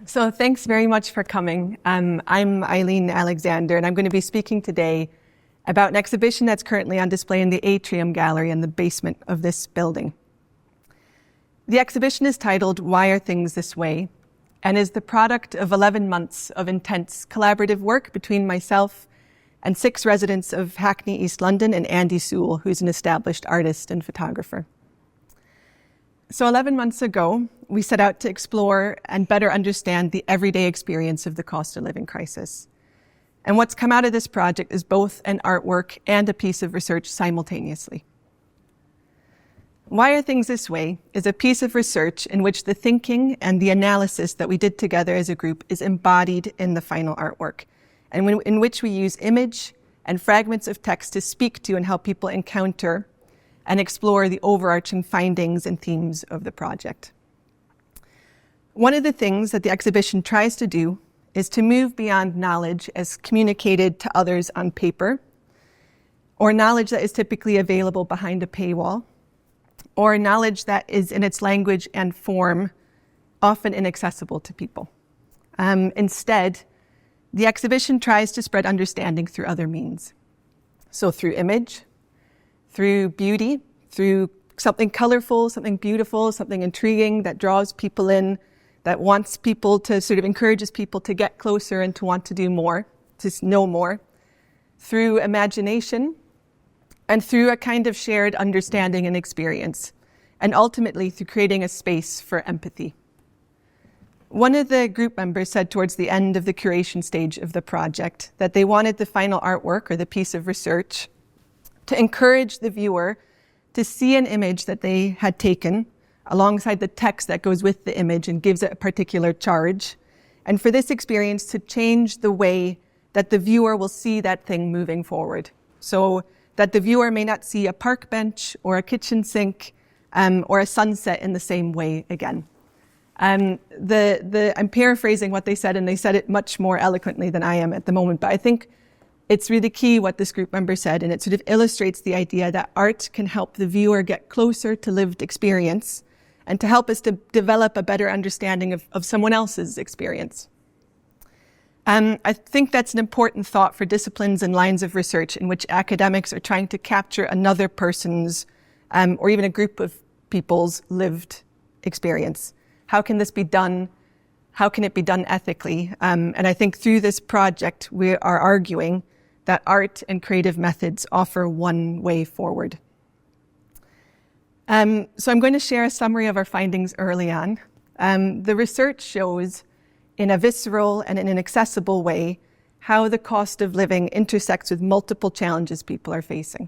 So thanks very much for coming. I'm Eileen Alexander, and I'm going to be speaking today about an exhibition that's currently on display in the Atrium Gallery in the basement of this building. The exhibition is titled, "Why Are Things This Way?" and is the product of 11 months of intense collaborative work between myself and 6 residents of Hackney, East London, and Andy Sewell, who's an established artist and photographer. So 11 months ago, we set out to explore and better understand the everyday experience of the cost of living crisis. And what's come out of this project is both an artwork and a piece of research simultaneously. Why Are Things This Way is a piece of research in which the thinking and the analysis that we did together as a group is embodied in the final artwork, and in which we use image and fragments of text to speak to and help people encounter and explore the overarching findings and themes of the project. One of the things that the exhibition tries to do is to move beyond knowledge as communicated to others on paper, or knowledge that is typically available behind a paywall, or knowledge that is in its language and form often inaccessible to people. Instead, the exhibition tries to spread understanding through other means. So through image, through beauty, through something colorful, something beautiful, something intriguing that draws people in, that wants people to sort of encourages people to get closer and to want to do more, to know more, through imagination, and through a kind of shared understanding and experience, and ultimately through creating a space for empathy. One of the group members said towards the end of the curation stage of the project that they wanted the final artwork or the piece of research to encourage the viewer to see an image that they had taken alongside the text that goes with the image and gives it a particular charge, and for this experience to change the way that the viewer will see that thing moving forward. So that the viewer may not see a park bench or a kitchen sink or a sunset in the same way again. I'm paraphrasing what they said, and they said it much more eloquently than I am at the moment, but I think it's really key what this group member said, and it sort of illustrates the idea that art can help the viewer get closer to lived experience and to help us to develop a better understanding of someone else's experience. I think that's an important thought for disciplines and lines of research in which academics are trying to capture another person's or even a group of people's lived experience. How can this be done? How can it be done ethically? And I think through this project, we are arguing that art and creative methods offer one way forward. So I'm going to share a summary of our findings early on. The research shows in a visceral and in an accessible way how the cost of living intersects with multiple challenges people are facing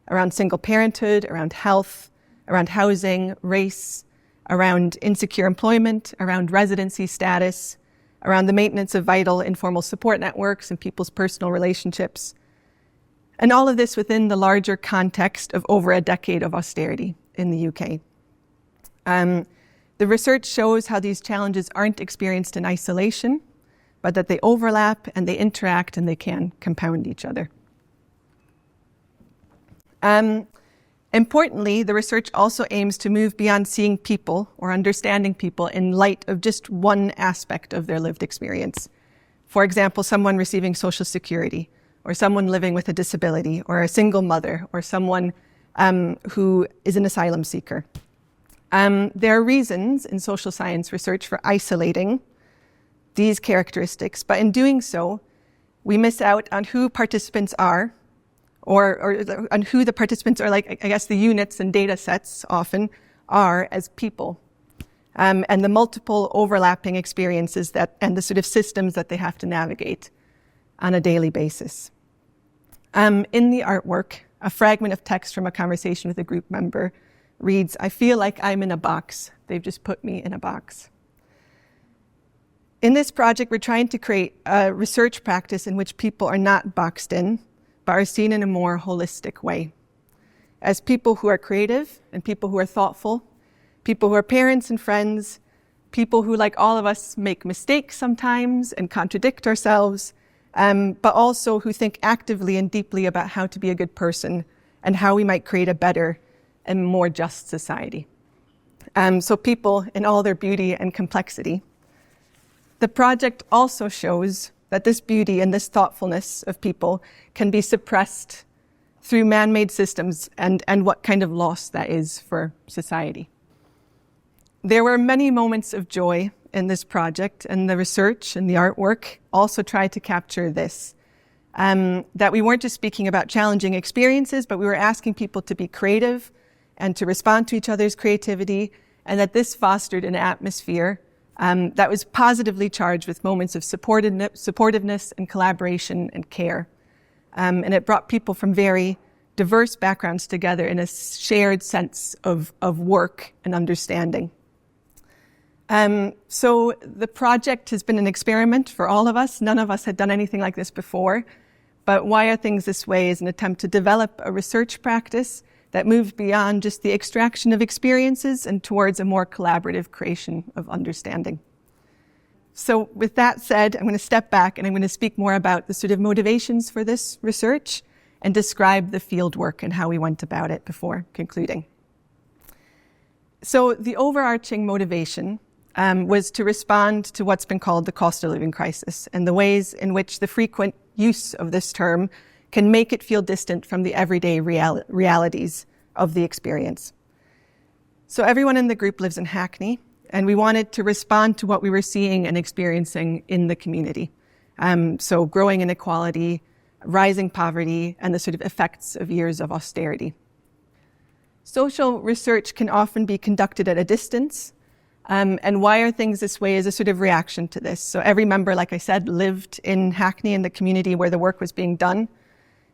around single parenthood, around health, around housing, race, around insecure employment, around residency status, around the maintenance of vital informal support networks and people's personal relationships. And all of this within the larger context of over a decade of austerity in the UK. The research shows how these challenges aren't experienced in isolation, but that they overlap and they interact and they can compound each other. Importantly, the research also aims to move beyond seeing people or understanding people in light of just one aspect of their lived experience. For example, someone receiving Social Security, or someone living with a disability, or a single mother, or someone who is an asylum seeker. There are reasons in social science research for isolating these characteristics, but in doing so, we miss out on who participants are, or on who the participants are, like, I guess, the units and data sets often are as people, and the multiple overlapping experiences and the sort of systems that they have to navigate on a daily basis. In the artwork, a fragment of text from a conversation with a group member reads, "I feel like I'm in a box. They've just put me in a box." In this project, we're trying to create a research practice in which people are not boxed in, but are seen in a more holistic way. As people who are creative and people who are thoughtful, people who are parents and friends, people who, like all of us, make mistakes sometimes and contradict ourselves, but also who think actively and deeply about how to be a good person and how we might create a better and more just society. So people in all their beauty and complexity. the project also shows that this beauty and this thoughtfulness of people can be suppressed through man-made systems and what kind of loss that is for society. There were many moments of joy in this project, and the research and the artwork also tried to capture this. That we weren't just speaking about challenging experiences, but we were asking people to be creative and to respond to each other's creativity, and that this fostered an atmosphere that was positively charged with moments of supportiveness and collaboration and care. And it brought people from very diverse backgrounds together in a shared sense of work and understanding. So the project has been an experiment for all of us. None of us had done anything like this before. But Why Are Things This Way is an attempt to develop a research practice that moved beyond just the extraction of experiences and towards a more collaborative creation of understanding. So with that said, I'm going to step back and I'm going to speak more about the sort of motivations for this research and describe the fieldwork and how we went about it before concluding. So the overarching motivation was to respond to what's been called the cost of living crisis and the ways in which the frequent use of this term can make it feel distant from the everyday realities of the experience. So everyone in the group lives in Hackney, and we wanted to respond to what we were seeing and experiencing in the community. So growing inequality, rising poverty, and the sort of effects of years of austerity. Social research can often be conducted at a distance, and Why Are Things This Way is a sort of reaction to this. So every member, like I said, lived in Hackney, in the community where the work was being done.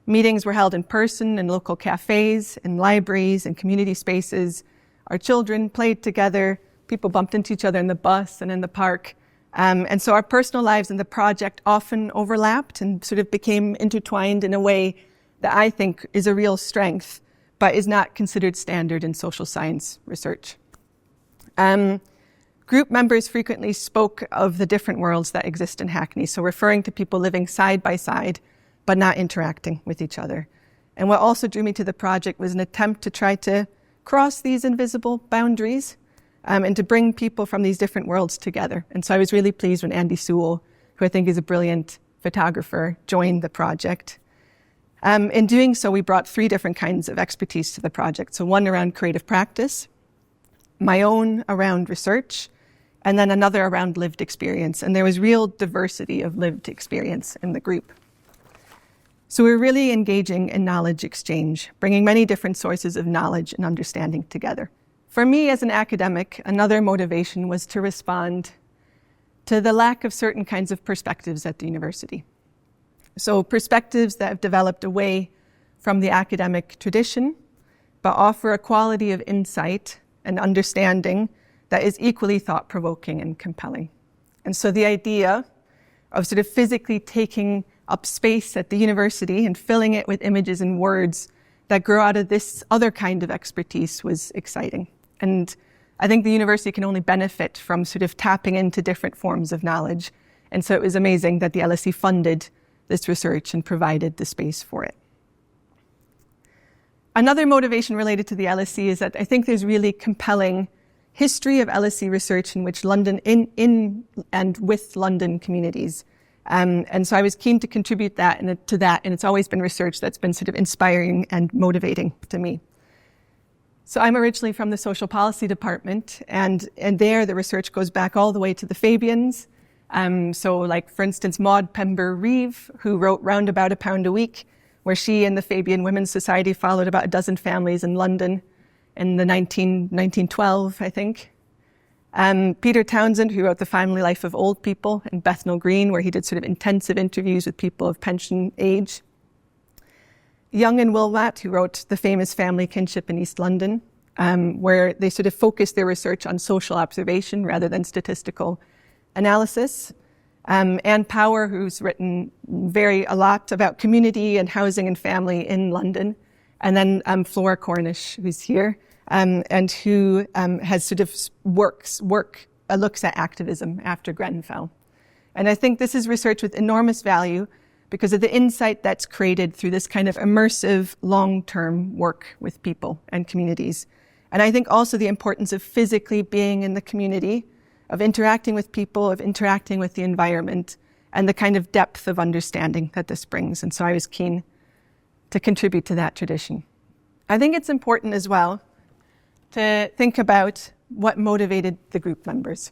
Meetings were held in person in local cafes, in libraries, in community spaces. Our children played together. People bumped into each other in the bus and in the park. And so our personal lives and the project often overlapped and sort of became intertwined in a way that I think is a real strength, but is not considered standard in social science research. Group members frequently spoke of the different worlds that exist in Hackney, so referring to people living side by side, but not interacting with each other. And what also drew me to the project was an attempt to try to cross these invisible boundaries and to bring people from these different worlds together. And so I was really pleased when Andy Sewell, who I think is a brilliant photographer, joined the project. In doing so, we brought 3 different kinds of expertise to the project. So one around creative practice, my own around research, and then another around lived experience. And there was real diversity of lived experience in the group. So we're really engaging in knowledge exchange, bringing many different sources of knowledge and understanding together. For me as an academic, another motivation was to respond to the lack of certain kinds of perspectives at the university. So perspectives that have developed away from the academic tradition, but offer a quality of insight and understanding that is equally thought-provoking and compelling. And so the idea of sort of physically taking up space at the university and filling it with images and words that grow out of this other kind of expertise was exciting. And I think the university can only benefit from sort of tapping into different forms of knowledge. And so it was amazing that the LSE funded this research and provided the space for it. Another motivation related to the LSE is that I think there's really compelling history of LSE research in which London, in and with London communities. And so I was keen to contribute to that, and it's always been research that's been sort of inspiring and motivating to me. So I'm originally from the social policy department, and there the research goes back all the way to the Fabians. So like, for instance, Maud Pember-Reeve, who wrote Round About £1 a Week, where she and the Fabian Women's Society followed about a dozen families in London in the 1912, I think. Peter Townsend, who wrote The Family Life of Old People in Bethnal Green, where he did sort of intensive interviews with people of pension age. Young and Wilmot, who wrote The Famous Family Kinship in East London, where they sort of focused their research on social observation rather than statistical analysis. Anne Power, who's written a lot about community and housing and family in London. And then Flora Cornish, who's here, and who has sort of looks at activism after Grenfell. And I think this is research with enormous value because of the insight that's created through this kind of immersive, long-term work with people and communities. And I think also the importance of physically being in the community of interacting with people, of interacting with the environment, and the kind of depth of understanding that this brings. And so I was keen to contribute to that tradition. I think it's important as well to think about what motivated the group members.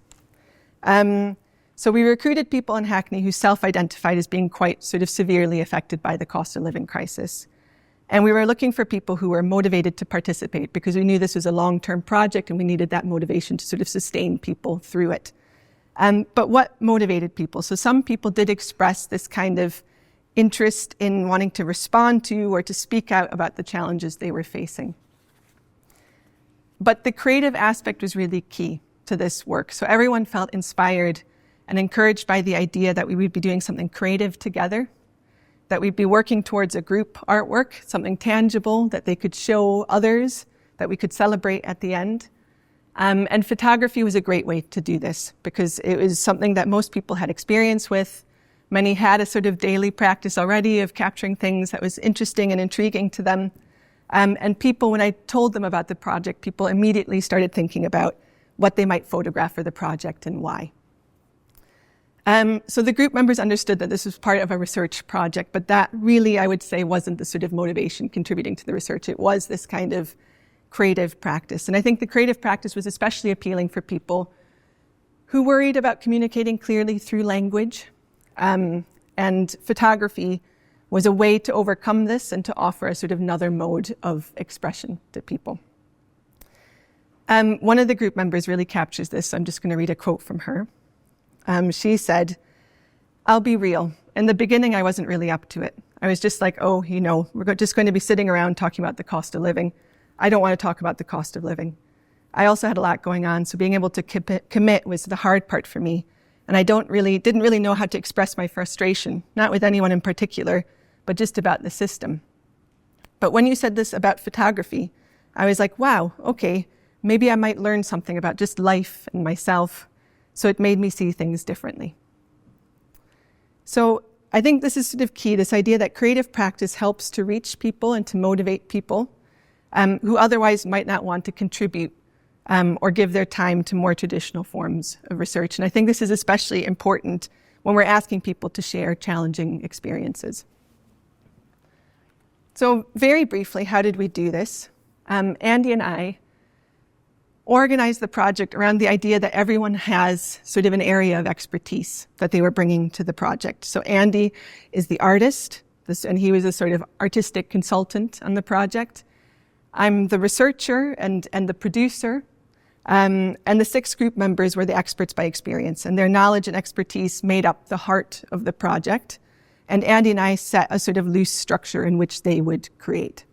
So we recruited people in Hackney who self-identified as being quite sort of severely affected by the cost of living crisis. And we were looking for people who were motivated to participate because we knew this was a long-term project and we needed that motivation to sort of sustain people through it. But what motivated people? So some people did express this kind of interest in wanting to respond to or to speak out about the challenges they were facing. But the creative aspect was really key to this work. So everyone felt inspired and encouraged by the idea that we would be doing something creative together, that we'd be working towards a group artwork, something tangible that they could show others, that we could celebrate at the end. And photography was a great way to do this because it was something that most people had experience with. Many had a sort of daily practice already of capturing things that was interesting and intriguing to them. And people, when I told them about the project, people immediately started thinking about what they might photograph for the project and why. So the group members understood that this was part of a research project, but that really, I would say, wasn't the sort of motivation contributing to the research. It was this kind of creative practice. And I think the creative practice was especially appealing for people who worried about communicating clearly through language. And photography was a way to overcome this and to offer a sort of another mode of expression to people. One of the group members really captures this. I'm just going to read a quote from her. She said, "I'll be real. In the beginning, I wasn't really up to it. I was just like, oh, we're just going to be sitting around talking about the cost of living. I don't want to talk about the cost of living. I also had a lot going on, so being able to commit was the hard part for me. And I didn't really know how to express my frustration, not with anyone in particular, but just about the system. But when you said this about photography, I was like, wow, okay, maybe I might learn something about just life and myself. So it made me see things differently." So I think this is sort of key, this idea that creative practice helps to reach people and to motivate people who otherwise might not want to contribute or give their time to more traditional forms of research. And I think this is especially important when we're asking people to share challenging experiences. So very briefly, how did we do this? Andy and I organized the project around the idea that everyone has sort of an area of expertise that they were bringing to the project. So Andy is the artist, and he was a sort of artistic consultant on the project. I'm the researcher and the producer, and the 6 group members were the experts by experience, and their knowledge and expertise made up the heart of the project. And Andy and I set a sort of loose structure in which they would create.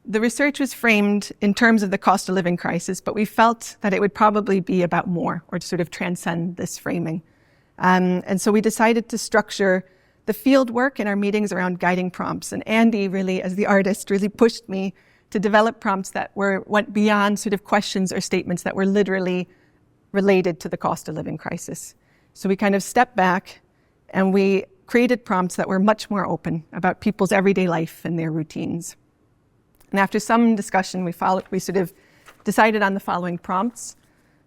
The research was framed in terms of the cost of living crisis, but we felt that it would probably be about more, or to sort of transcend this framing. And so we decided to structure the field work in our meetings around guiding prompts. And Andy really, as the artist, really pushed me to develop prompts that went beyond sort of questions or statements that were literally related to the cost of living crisis. So we kind of stepped back and we created prompts that were much more open about people's everyday life and their routines. And after some discussion, we sort of decided on the following prompts.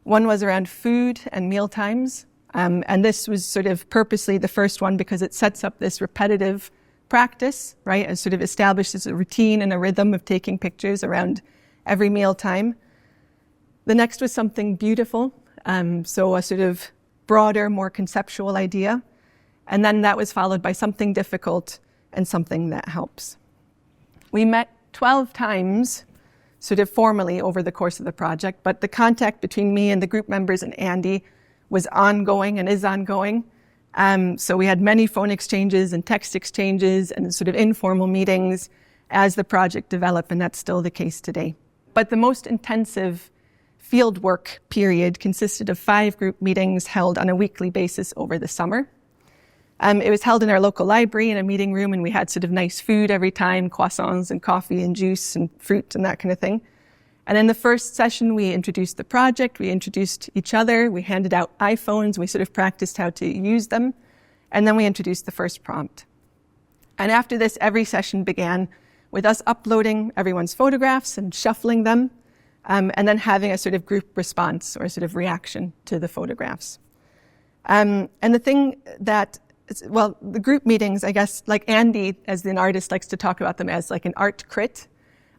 One was around food and meal times. And this was sort of purposely the first one because it sets up this repetitive practice, right? It sort of establishes a routine and a rhythm of taking pictures around every meal time. The next was something beautiful. So a sort of broader, more conceptual idea. And then that was followed by something difficult and something that helps. We met 12 times, sort of formally over the course of the project, but the contact between me and the group members and Andy was ongoing and is ongoing. So we had many phone exchanges and text exchanges and sort of informal meetings as the project developed, and that's still the case today. But the most intensive fieldwork period consisted of 5 group meetings held on a weekly basis over the summer. It was held in our local library in a meeting room, and we had sort of nice food every time, croissants and coffee and juice and fruit and that kind of thing. And in the first session, we introduced the project, we introduced each other, we handed out iPhones, we sort of practiced how to use them, and then we introduced the first prompt. And after this, every session began with us uploading everyone's photographs and shuffling them, and then having a sort of group response or a sort of reaction to the photographs. And the thing that, well, the group meetings, I guess, like Andy, as an artist, likes to talk about them as like an art crit.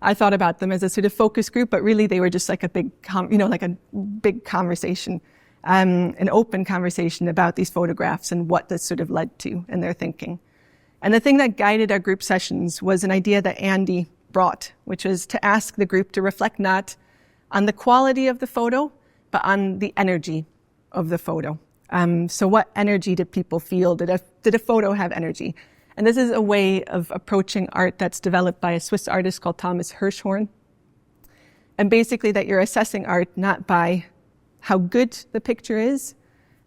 I thought about them as a sort of focus group, but really they were just like a big, like a big conversation, an open conversation about these photographs and what this sort of led to in their thinking. And the thing that guided our group sessions was an idea that Andy brought, which was to ask the group to reflect not on the quality of the photo, but on the energy of the photo. So what energy did people feel? Did a photo have energy? And this is a way of approaching art that's developed by a Swiss artist called Thomas Hirschhorn. And basically that you're assessing art not by how good the picture is,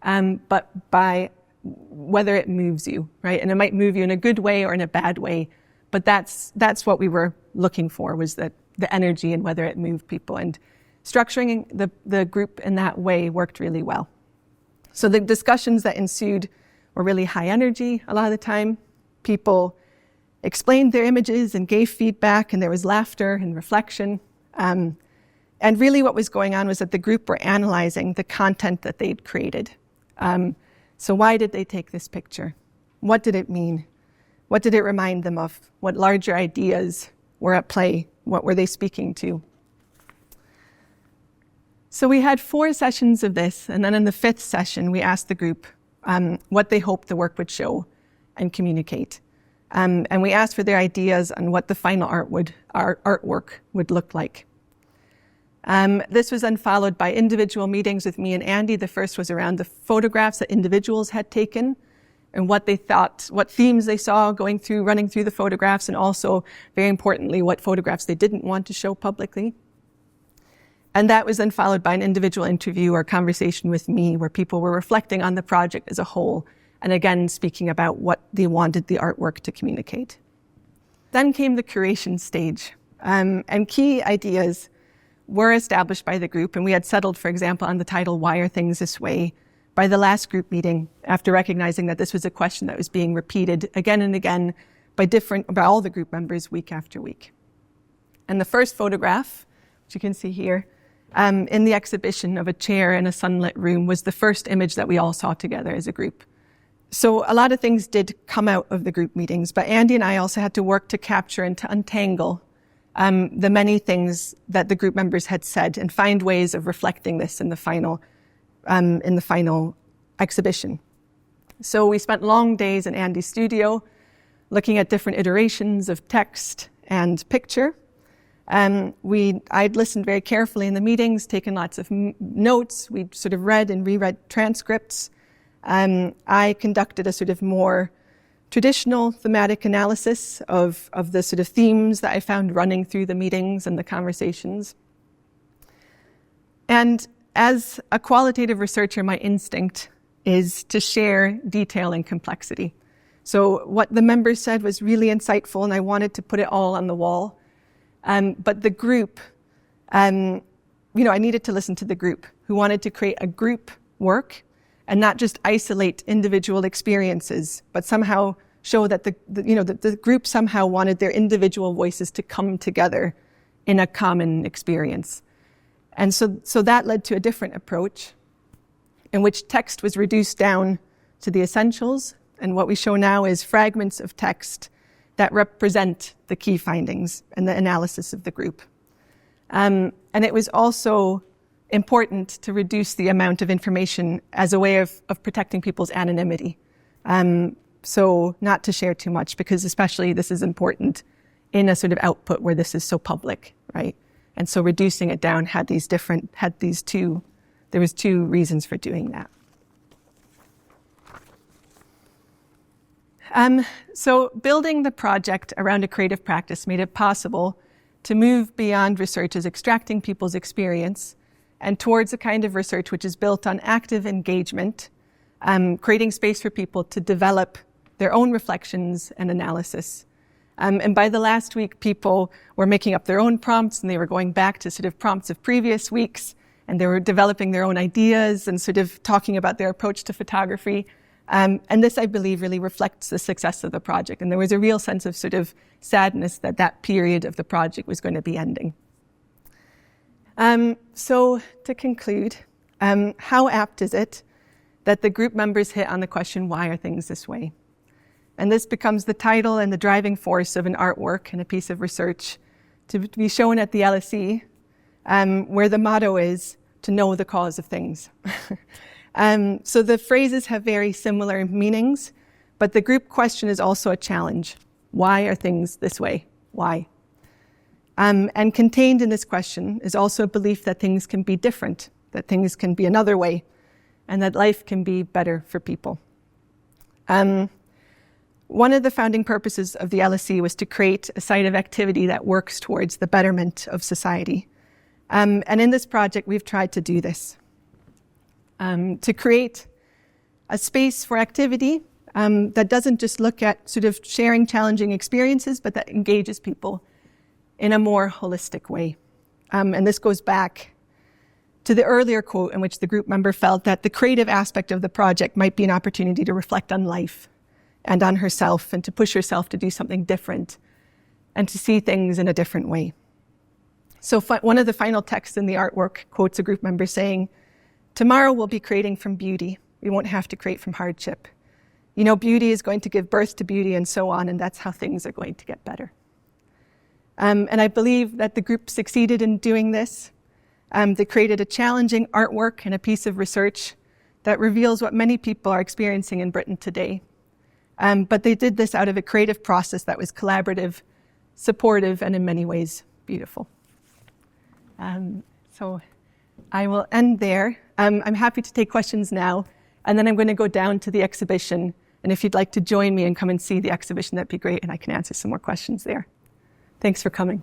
but by whether it moves you, right? And it might move you in a good way or in a bad way, but that's what we were looking for, was that the energy and whether it moved people. And structuring the group in that way worked really well. So the discussions that ensued were really high energy a lot of the time. People explained their images and gave feedback, and there was laughter and reflection. And really what was going on was that the group were analyzing the content that they'd created. So why did they take this picture? What did it mean? What did it remind them of? What larger ideas were at play? What were they speaking to? So we had 4 sessions of this, and then in the 5th session, we asked the group what they hoped the work would show and communicate. And we asked for their ideas on what the final artwork would look like. This was then followed by individual meetings with me and Andy. The first was around the photographs that individuals had taken and what they thought, what themes they saw running through the photographs, and also, very importantly, what photographs they didn't want to show publicly. And that was then followed by an individual interview or conversation with me where people were reflecting on the project as a whole and again speaking about what they wanted the artwork to communicate. Then came the curation stage, and key ideas were established by the group, and we had settled, for example, on the title, "Why Are Things This Way?" by the last group meeting, after recognizing that this was a question that was being repeated again and again by all the group members week after week. And the first photograph, which you can see here, in the exhibition of a chair in a sunlit room, was the first image that we all saw together as a group. So a lot of things did come out of the group meetings, but Andy and I also had to work to capture and to untangle the many things that the group members had said and find ways of reflecting this in the final exhibition. So we spent long days in Andy's studio looking at different iterations of text and picture. I'd listened very carefully in the meetings, taken lots of notes. We sort of read and reread transcripts. I conducted a sort of more traditional thematic analysis of the sort of themes that I found running through the meetings and the conversations. And as a qualitative researcher, my instinct is to share detail and complexity. So what the members said was really insightful, and I wanted to put it all on the wall. But the group, I needed to listen to the group who wanted to create a group work and not just isolate individual experiences, but somehow show that the group somehow wanted their individual voices to come together in a common experience. And so that led to a different approach in which text was reduced down to the essentials, and what we show now is fragments of text that represent the key findings and the analysis of the group. And it was also important to reduce the amount of information as a way of protecting people's anonymity. So not to share too much, because especially this is important in a sort of output where this is so public, right? And so reducing it down there was 2 reasons for doing that. So building the project around a creative practice made it possible to move beyond research as extracting people's experience and towards a kind of research which is built on active engagement, creating space for people to develop their own reflections and analysis. And by the last week, people were making up their own prompts, and they were going back to sort of prompts of previous weeks, and they were developing their own ideas and sort of talking about their approach to photography. And this, I believe, really reflects the success of the project. And there was a real sense of sort of sadness that that period of the project was going to be ending. So to conclude, how apt is it that the group members hit on the question, why are things this way? And this becomes the title and the driving force of an artwork and a piece of research to be shown at the LSE, where the motto is to know the cause of things. So the phrases have very similar meanings, but the group question is also a challenge. Why are things this way? Why? And contained in this question is also a belief that things can be different, that things can be another way, and that life can be better for people. One of the founding purposes of the LSE was to create a site of activity that works towards the betterment of society. And in this project, we've tried to do this, to create a space for activity that doesn't just look at sort of sharing challenging experiences, but that engages people in a more holistic way. And this goes back to the earlier quote in which the group member felt that the creative aspect of the project might be an opportunity to reflect on life and on herself and to push herself to do something different and to see things in a different way. So one of the final texts in the artwork quotes a group member saying, "Tomorrow we'll be creating from beauty. We won't have to create from hardship. You know, beauty is going to give birth to beauty and so on, and that's how things are going to get better." And I believe that the group succeeded in doing this. They created a challenging artwork and a piece of research that reveals what many people are experiencing in Britain today. But they did this out of a creative process that was collaborative, supportive, and in many ways beautiful. So I will end there. I'm happy to take questions now, and then I'm going to go down to the exhibition. And if you'd like to join me and come and see the exhibition, that'd be great, and I can answer some more questions there. Thanks for coming.